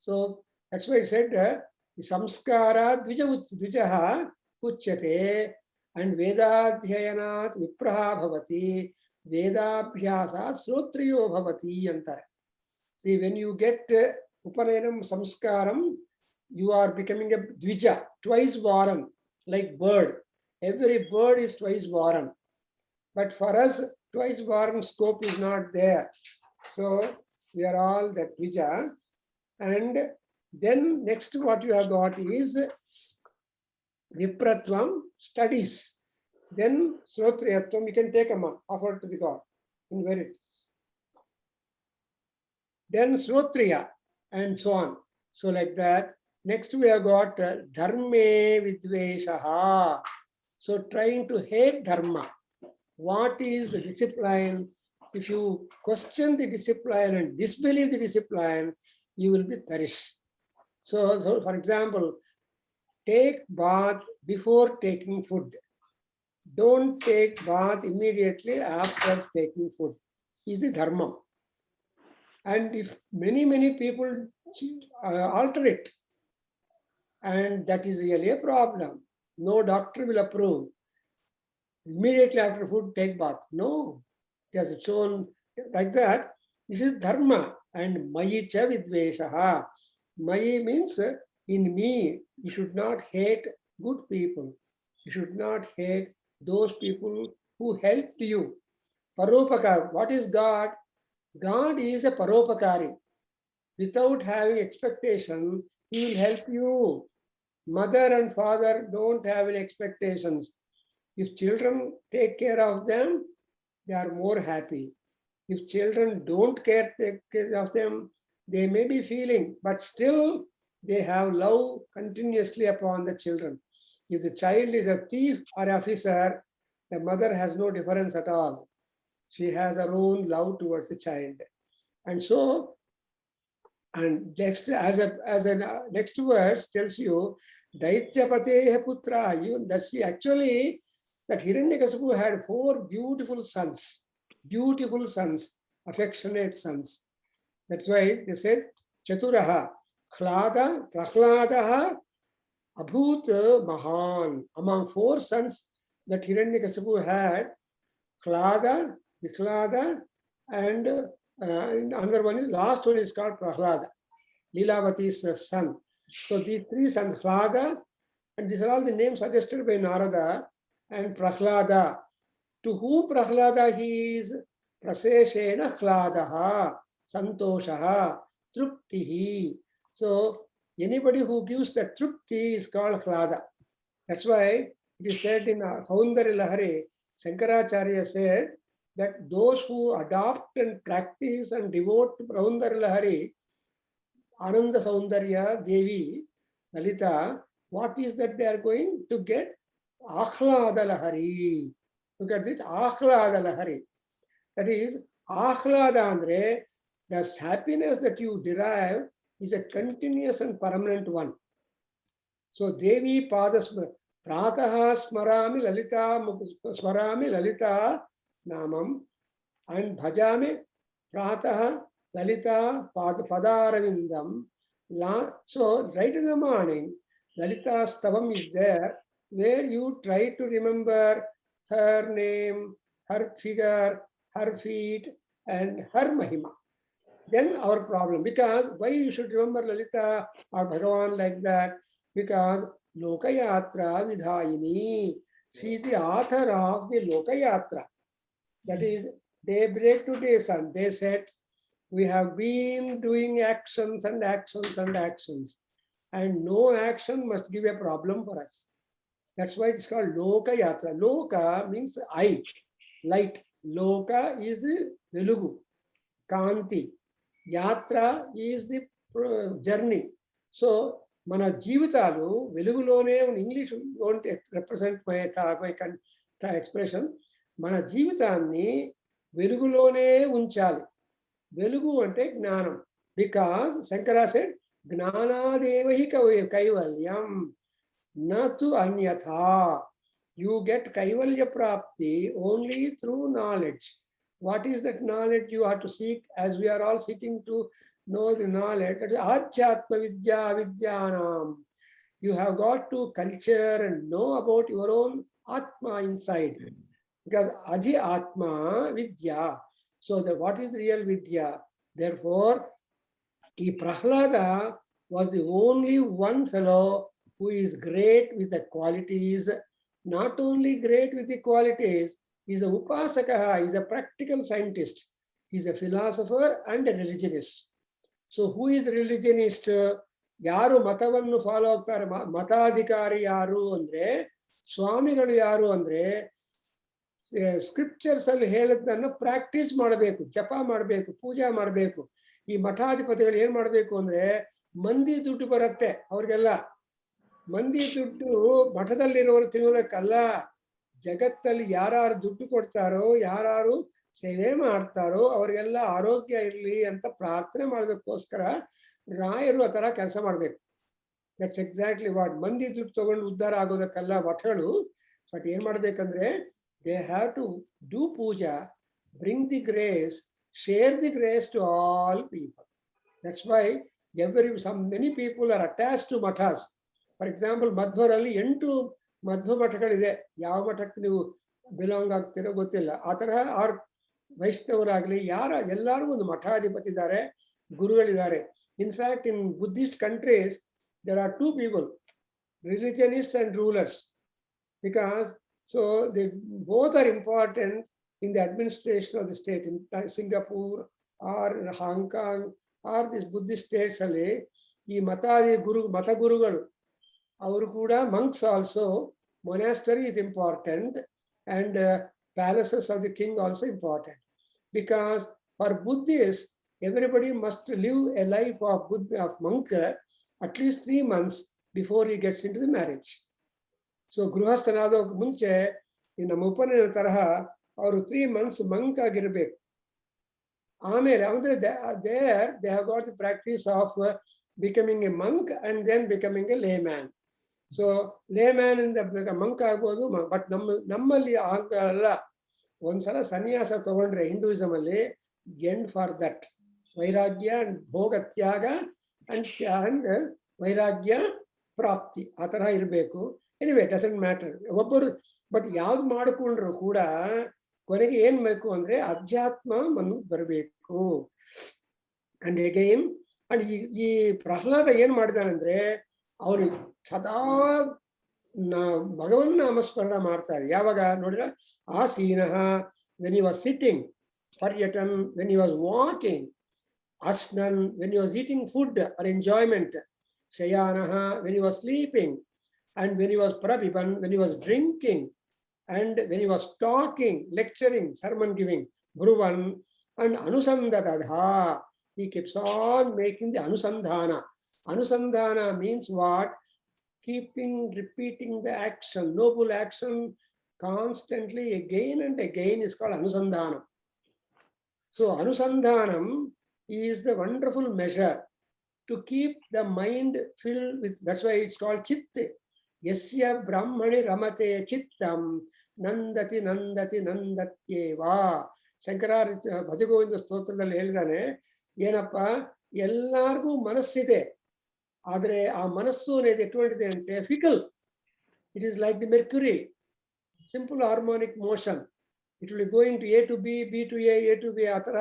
So that's why it said, samskara dvijaha uchyate. And Vedadhyanat vipraha bhavati, Vedabhyasa srotriyo bhavati antara. See, when you get Upanayam samskaram, you are becoming a dvija, twice born, like bird. Every bird is twice born. But for us, twice born scope is not there. So we are all that dvija. And then next what you have got is Vipratvam, studies. Then Srotriyatvam, you can take a offer to the God. Invite it. Then Srotriya and so on. So like that. Next we have got Dharme Vidveshaha. So trying to hate Dharma. What is the discipline? If you question the discipline and disbelieve the discipline, you will be perished. So for example, take bath before taking food. Don't take bath immediately after taking food. Is the dharma. And if many people alter it, and that is really a problem. No doctor will approve. Immediately after food, take bath. No, it has its own like that. This is dharma. And mayi cha vidveshaha. Mayi means in me. You should not hate good people. You should not hate those people who helped you. Paropakar. What is God? God is a paropakari. Without having expectation, He will help you. Mother and father don't have any expectations. If children take care of them, they are more happy. If children don't take care of them, they may be feeling, but still they have love continuously upon the children. If the child is a thief or officer, the mother has no difference at all. She has her own love towards the child. And so, and next, as a next verse tells you, Daityapateha putra, that she actually, that Hiranyakasipu had 4 beautiful sons, affectionate sons. That's why they said, Chaturaha, Khlada, Prahladaha, Abhut Mahan. Among 4 sons that Hiranyakasipu had, Khlada, Vikhlada, and another one is, last one is called Prahlada, Lilavati's son. So these 3 sons, Khlada, and these are all the names suggested by Narada, and Prahlada. To whom Prahlada he is? Praseshena Khladaha, Santoshaha, Truptihi. So anybody who gives the Trupti is called Khlada. That's why it is said in Saundara Lahari, Shankaracharya said that those who adopt and practice and devote to Saundara Lahari, Ananda Saundarya Devi, Lalita, what is that they are going to get? Akhlada Lahari. Look at this, Akhlada Lahari. That is, Akhlada andre, the happiness that you derive is a continuous and permanent one. So Devi Padasma, Prataha Smarami Lalita Namam, and Bhajame Prataha Lalita Padaravindam. So right in the morning, Lalita Stavam is there, where you try to remember her name, her figure, her feet, and her Mahima. Then our problem, because why you should remember Lalita or Bhagavan like that? Because Lokayatra Vidhayini, she is the author of the Lokayatra. That is, daybreak to day sun, they said, we have been doing actions and actions and actions, and no action must give a problem for us. That's why it's called Lokayatra. Loka means eye, light. Loka is Velugu, Kanti. Yatra is the journey. So, mana jivitalu, Velugulone, in English won't represent my expression. Mana jivitanni Velugulone unchali. Velugu ante gnanam. Because Shankara said, Gnanadevahi kaivalyam, natu anyatha. You get kaivalya prapti only through knowledge. What is that knowledge you have to seek? As we are all seeking to know the knowledge, that is Adhyatma Vidya Vidyanam. You have got to culture and know about your own Atma inside. Because Adhi Atma Vidya. So what is real Vidya? Therefore, ಈ Prahlada was the only one fellow who is great with the qualities, not only great with the qualities, he's a upasaka, he's a practical scientist, he's a philosopher and a religionist. So who is religionist? ಯಾರು ಮತವನ್ನು follow ಆಗ್ತಾರೆ, ಮತಾಧಿಕಾರಿ ಯಾರು ಅಂದ್ರೆ, ಸ್ವಾಮಿಗಳು ಯಾರು ಅಂದ್ರೆ, scriptures ಅಲ್ಲಿ ಹೇಳಿದ್ದನ್ನು ಪ್ರಾಕ್ಟೀಸ್ ಮಾಡಬೇಕು, ಜಪ ಮಾಡಬೇಕು, ಪೂಜೆ ಮಾಡಬೇಕು. ಈ ಮಠಾಧಿಪತಿಗಳು ಏನ್ ಮಾಡ್ಬೇಕು ಅಂದ್ರೆ, ಮಂದಿ ದುಡ್ಡು ಬರುತ್ತೆ ಅವ್ರಿಗೆಲ್ಲ, ಮಂದಿ ದುಡ್ಡು ಮಠದಲ್ಲಿರೋರು ತಿನ್ನೋದಕ್ಕಲ್ಲ, ಜಗತ್ತಲ್ಲಿ ಯಾರು ದುಡ್ಡು ಕೊಡ್ತಾರೋ, ಯಾರು ಸೇವೆ ಮಾಡ್ತಾರೋ ಅವ್ರಿಗೆಲ್ಲ ಆರೋಗ್ಯ ಇರಲಿ ಅಂತ ಪ್ರಾರ್ಥನೆ ಮಾಡೋದಕ್ಕೋಸ್ಕರ ರಾಯರು ಆ ತರ ಕೆಲಸ ಮಾಡ್ಬೇಕು. That's exactly what. ಮಂದಿ ದುಡ್ಡು ತಗೊಂಡು ಉದ್ಧಾರ ಆಗೋದಕ್ಕಲ್ಲ ಮಠಗಳು. ಬಟ್ ಏನ್ ಮಾಡ್ಬೇಕಂದ್ರೆ, they have to do puja, bring the grace, share the grace to all people. That's why many people are attached to mathas. For example, ಮಧ್ವರಲ್ಲಿ 8 Madhva ಮಠಗಳಿದೆ. ಯಾವ ಮಠಕ್ಕೆ ನೀವು ಬಿಲಾಂಗ್ ಆಗ್ತಿರೋ ಗೊತ್ತಿಲ್ಲ. ಆ ತರಹ ಆರ್ ವೈಷ್ಣವರಾಗ್ಲಿ ಎಲ್ಲರೂ ಒಂದು ಮಠಾಧಿಪತಿ ಇದ್ದಾರೆ, ಗುರುಗಳಿದ್ದಾರೆ. In fact in Buddhist countries there are 2 people, religionists and rulers, because so they both are important in the administration of the state. In Singapore or Hong Kong or these Buddhist states ಅಲ್ಲಿ ಈ ಮತ ಗುರುಗಳು ಅವರು ಕೂಡ, monks also, monastery is important and palaces of the king also important, because for Buddhists everybody must live a life of monk at least 3 months before he gets into the marriage. So ಗೃಹಸ್ಥನಾದೋಕ್ ಮುಂಚೆ ಈ ನಮ್ಮ ಉಪನಯನ ತರಹ ಅವರು 3 months ಮಂಕ್ ಆಗಿರ್ಬೇಕು. ಆಮೇಲೆ ಅಂದ್ರೆ they have got the practice of becoming a monk and then becoming a layman. So layman ಇಂದ ಮಂಕ್ ಆಗ್ಬೋದು, ಬಟ್ ನಮ್ಮಲ್ಲಿ ಆಗಲ್ಲ. ಒಂದ್ಸಲ ಸನ್ಯಾಸ ತಗೊಂಡ್ರೆ ಹಿಂದೂಯಿಸಮ್ ಅಲ್ಲಿ ಎಂಡ್ ಫಾರ್ ದಟ್, ವೈರಾಗ್ಯ ಅಂಡ್ ಭೋಗ ತ್ಯಾಗ ಅಂಡ್ ವೈರಾಗ್ಯ ಪ್ರಾಪ್ತಿ, ಆ ತರಹ ಇರಬೇಕು. ಎನಿವೇ ಡಸಂಟ್ ಮ್ಯಾಟರ್ ಒಬ್ಬರು, ಬಟ್ ಯಾವ್ದು ಮಾಡಿಕೊಂಡ್ರು ಕೂಡ ಕೊನೆಗೆ ಏನ್ ಬೇಕು ಅಂದ್ರೆ ಅಧ್ಯಾತ್ಮ ಬರಬೇಕು. ಅಂಡ್ ಅಗೈನ್ ಅಂಡ್ ಈ ಪ್ರಹ್ಲಾದ ಏನ್ ಮಾಡಿದಾನಂದ್ರೆ, ಅವನು ಸದಾ ಭಗವನ್ ನಾಮಸ್ಮರಣ ಮಾಡ್ತಾ ಇದ್ದ. ಯಾವಾಗ ನೋಡಿದ್ರೆ ಆಸೀನಃ ವೆನ್ ಹಿ ವಾಸ್ ಸಿಟ್ಟಿಂಗ್, ಪರ್ಯಟನ್ when he was walking, asnan when he was eating food or enjoyment, shayanah when he was sleeping, and when he was prapiban when he was drinking, and when he was talking, lecturing, sermon giving, bruvan, and anusandadadha, he keeps on making the anusandhana. Anusandhana means what? Keeping repeating the action, noble action constantly again and again is called anusandhanam. So anusandhanam is the wonderful measure to keep the mind filled with, that's why it's called chitte. Yasya brahmani ramate chittam nandati nandati nandatyeva. ಶಂಕರಾರ Bhaja Govinda ಸ್ತೋತ್ರದಲ್ಲಿ ಹೇಳಿದಾನೆ, ಏನಪ್ಪ, ಎಲ್ಲಾರ್ಗೂ ಮನಸ್ಸಿದೆ, ಆದ್ರೆ ಆ ಮನಸ್ಸು అనేది ಎటువంటిది అంటే fickle. It is like the mercury, simple harmonic motion. It will going to A to B, B to A to B, ಆ ತರ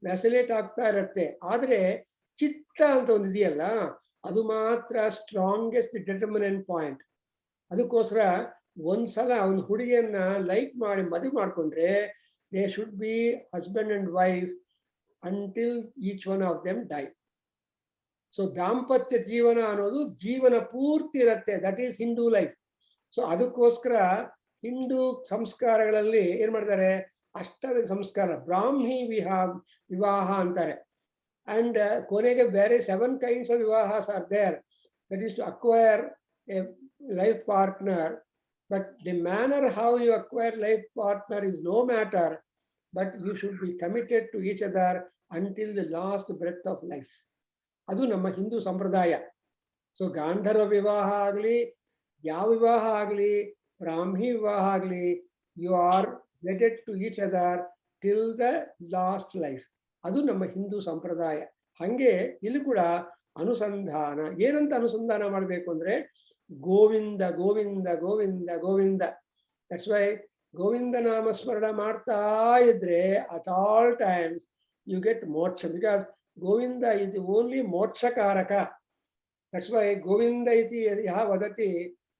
ವ್ಯಾಸಿಲೇಟ್ ಆಗ್ತಾ ಇರತ್ತೆ. ಆದ್ರೆ ಚಿತ್ತ ಅಂತ ಒಂದು ಇದೆಯಲ್ಲ, ಅದು ಮಾತ್ರ ಸ್ಟ್ರಾಂಗೆಸ್ಟ್ ಡಿಟರ್ಮಿನೆಂಟ್ ಪಾಯಿಂಟ್. ಅದಕ್ಕೋಸ್ಕರ ಒಂದ್ಸಲ ಒಂದು ಹುಡುಗಿಯನ್ನ ಲೈಕ್ ಮಾಡಿ ಮದುವೆ ಮಾಡ್ಕೊಂಡ್ರೆ they should be husband and wife until each one of them die. So ದಾಂಪತ್ಯ ಜೀವನ ಅನ್ನೋದು ಜೀವನ ಪೂರ್ತಿ ಇರತ್ತೆ. That is Hindu life. So ಅದಕ್ಕೋಸ್ಕರ ಹಿಂದೂ ಸಂಸ್ಕಾರಗಳಲ್ಲಿ ಏನ್ ಮಾಡ್ತಾರೆ, ಅಷ್ಟವಿಧ ಸಂಸ್ಕಾರ, ಬ್ರಾಹ್ಮಿ ವಿವಾಹ ಅಂತಾರೆ. ಅಂಡ್ ಕೊನೆಗೆ ಬೇರೆ 7 kinds of vivahas are there. That is to acquire a life partner, but the manner how you acquire life partner is no matter, but you should be committed to each other until the last breath of life. ಅದು ನಮ್ಮ ಹಿಂದೂ ಸಂಪ್ರದಾಯ. So ಗಾಂಧರ್ವ ವಿವಾಹ ಆಗಲಿ, ಯಾವ ವಿವಾಹ ಆಗಲಿ, ಬ್ರಾಹ್ಮಿ ವಿವಾಹ ಆಗಲಿ, you are wedded to each other till the last life. ಅದು ನಮ್ಮ ಹಿಂದೂ ಸಂಪ್ರದಾಯ. ಹಂಗೆ ಇಲ್ಲಿ ಕೂಡ ಅನುಸಂಧಾನ. ಏನಂತ ಅನುಸಂಧಾನ ಮಾಡಬೇಕು ಅಂದ್ರೆ, ಗೋವಿಂದ ಗೋವಿಂದ ಗೋವಿಂದ ಗೋವಿಂದ. ದಟ್ಸ್ ವೈ ಗೋವಿಂದ ನಾಮಸ್ಮರಣ ಮಾಡ್ತಾ ಇದ್ರೆ at all times you get moksha, because Govinda is the only moksha karaka. That's why Govinda iti yaha vadati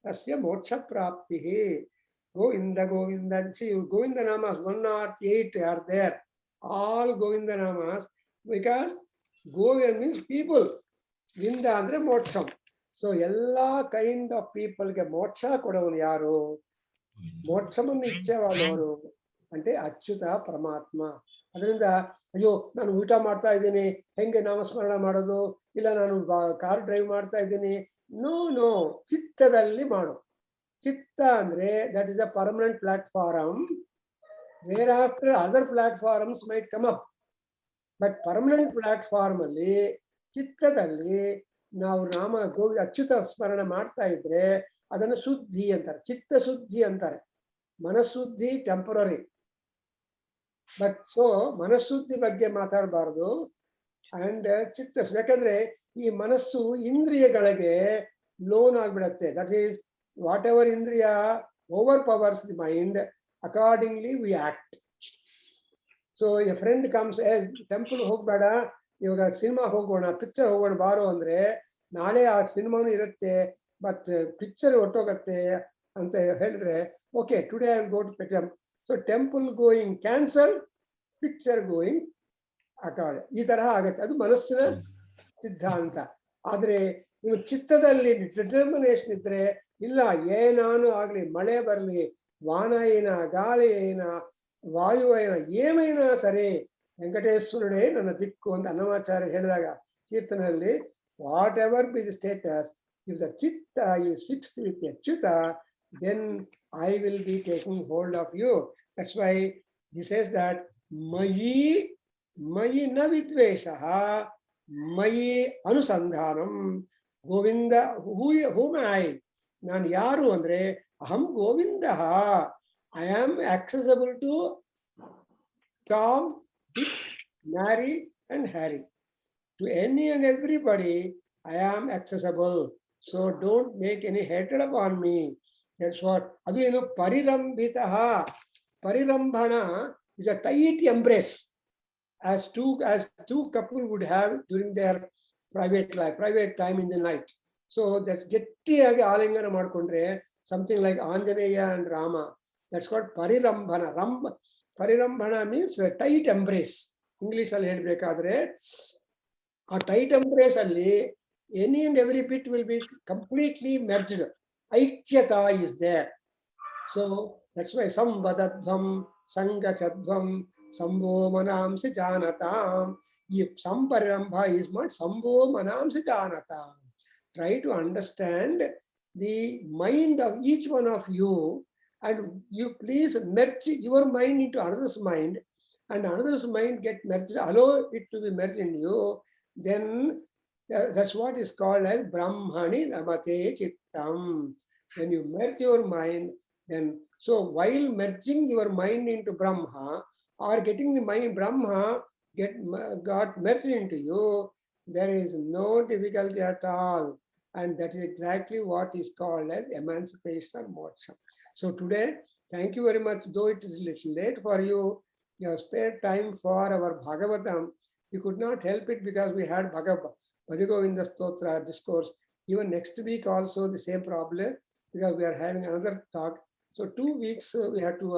tasya moksha praptihi. Govinda, Govinda. See, Govinda namas 108 are there. All Govinda namas, because Govinda means people. Vinda andre moksham. So ಎಲ್ಲ kind of people ಗೆ ಮೋಕ್ಷ ಕೊಡೋನು ಯಾರು? ಮೋಕ್ಷವನ್ನು ಇಚ್ಛೆವಾದವರು అంటే ಅಚ್ಯುತ ಪರಮಾತ್ಮ. ಅದರಿಂದ ಅಯ್ಯೋ ನಾನು ಊಟ ಮಾಡ್ತಾ ಇದ್ದೀನಿ, ಹೆಂಗೆ ನಾಮಸ್ಮರಣ ಮಾಡೋದು? ಇಲ್ಲ ನಾನು ಕಾರ್ ಡ್ರೈವ್ ಮಾಡ್ತಾ ಇದ್ದೀನಿ. ನೋ, ಚಿತ್ತದಲ್ಲಿ ಮಾಡು. ಚಿತ್ತ ಅಂದ್ರೆ that is a permanent platform. Where after other platforms might come up, but permanent platform ಅಲ್ಲಿ ಚಿತ್ತದಲ್ಲಿ ನಾವು ಅಚ್ಯುತ ಸ್ಮರಣ ಮಾಡ್ತಾ ಇದ್ರೆ ಅದನ್ನು ಶುದ್ಧಿ ಅಂತಾರೆ, ಚಿತ್ತ ಶುದ್ಧಿ ಅಂತಾರೆ. ಮನಶುದ್ಧಿ ಟೆಂಪರರಿ, ಬಟ್ ಸೊ ಮನಶುದ್ಧಿ ಬಗ್ಗೆ ಮಾತಾಡಬಾರ್ದು. ಅಂಡ್ ಚಿತ್ತ, ಯಾಕಂದ್ರೆ ಈ ಮನಸ್ಸು ಇಂದ್ರಿಯಗಳಿಗೆ ಲೋನ್ ಆಗ್ಬಿಡತ್ತೆ. ದಟ್ ಈಸ್ ವಾಟ್ ಎವರ್ ಇಂದ್ರಿಯ over powers the mind, accordingly we act. So a friend comes, temple ಹೋಗ್ಬೇಡ, ಇವಾಗ ಸಿನಿಮಾ ಹೋಗೋಣ, ಪಿಕ್ಚರ್ ಹೋಗೋಣ ಬಾರೋ ಅಂದ್ರೆ ನಾಳೆ ಆ ಸಿನಿಮಾನು ಇರುತ್ತೆ, ಬಟ್ ಪಿಕ್ಚರ್ ಹೊಟ್ಟೋಗತ್ತೆ ಅಂತ ಹೇಳಿದ್ರೆ okay today I will go to temple. So temple going cancel, picture going accord, ಈ ತರಹ ಆಗತ್ತೆ. ಅದು ಮನಸ್ಸಿನ ಸಿದ್ಧಾಂತ. ಆದ್ರೆ ನೀವು ಚಿತ್ತದಲ್ಲಿ ಡಿಟರ್ಮಿನೇಷನ್ ಇದ್ರೆ, ಇಲ್ಲ ಏನಾನು ಆಗ್ಲಿ, ಮಳೆ ಬರ್ಲಿ, ವಾನ ಏನ, ಗಾಳಿ ಏನ, ವಾಯು ಏನ, ಏమైనా ಸರಿ ವೆಂಕಟೇಶ್ವರನೇ ನನ್ನ ದಿಕ್ಕು ಅಂತ ಅನ್ನಮಾಚಾರ್ಯ ಹೇಳಿದಾಗ ಕೀರ್ತನೆಯಲ್ಲಿ, whatever be the status, if the ಚಿತ್ತ is fixed with Achyuta, then I will be taking hold of you. That's why he says that mayi na vidveshaha, mayi anusandhanam. Govinda, whom I? Nan yaru andre aham Govindaha. I am accessible to Tom, Dick, Mary and Harry. To any and everybody I am accessible. So don't make any hatred upon me. That's what. Adu eno parirambitaha. Parirambhana is a tight embrace, as two couple would have during their private life, private time in the night. So that's gettiyagi alingana madkondre, something like Anjaneya and Rama. That's called parirambhana. Parirambhana means a tight embrace. English alli helbekadre ಆ tight embrace ಅಲ್ಲಿ any and every bit will be completely merged. ಐಕ್ಯತಾ is there. So that's why ಸಂವದಧ್ವಂ ಸಂಗಚಧ್ವಂ ಸಂಭೋ ಮನಾಂಸಿ ಜಾನತಾಂ. ಈ ಸಂಪರಿರಂಭ ಇಸ್ ನಾಟ್ ಸಂಭೋ ಮನಾಂಸಿ ಜಾನತಾಂ. Try to understand the mind of each one of you, and you please merge your mind into another's mind, and another's mind get merged, allow it to be merged in you. Then that's what is called as Brahmani Namate Chittam. When you merge your mind, then so while merging your mind into Brahma, or getting the mind Brahma got merged into you, there is no difficulty at all. And that is exactly what is called as emancipation or moksha. So today, thank you very much. Though it is a little late for you, you have spared time for our Bhagavatam. We could not help it because we had Bhajagovinda Stotra discourse. Even next week also the same problem, because we are having another talk. So 2 weeks we have to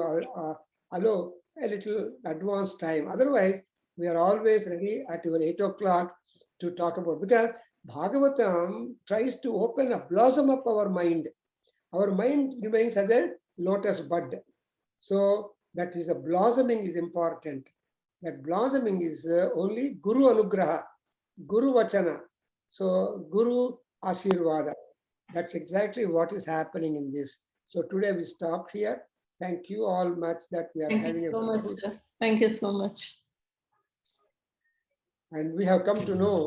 allow a little advance time. Otherwise, we are always ready at your 8 o'clock to talk about, because Bhagavatam tries to open a blossom up our mind. Our mind remains as a lotus bud. So that is a blossoming is important. That blossoming is only Guru Anugraha, Guru Vachana. So Guru Ashirvada. That's exactly what is happening in this. So today we stop here. Thank you all much that we are Thank having you so a much, sir. Thank you so much. and we have come to know